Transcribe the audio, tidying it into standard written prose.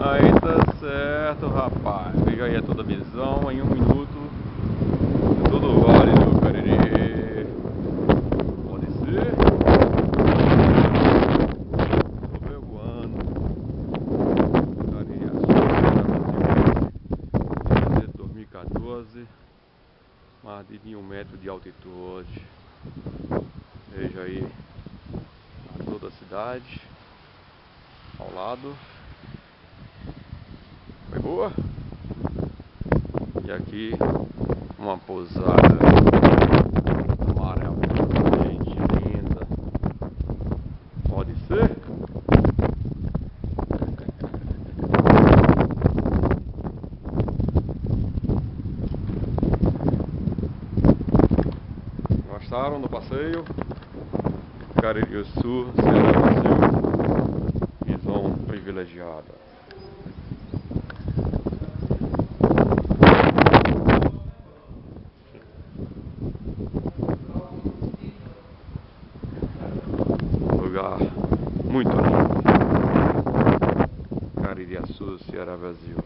Aí tá certo, rapaz. Veja aí toda a visão em 1 minuto. Todo o Vale do Cariri. Pode ser. Tô ver voando. Cariri Açu, 2014. Mais de 1 metro de altitude. Veja aí toda a cidade ao lado. Foi boa? E aqui uma pousada amarela, gente linda. Pode ser? Gostaram do passeio? Cariri Sul, Ceará, Brasil. Visão privilegiada. Lugar muito lindo. Cariri Sul, Ceará, Brasil.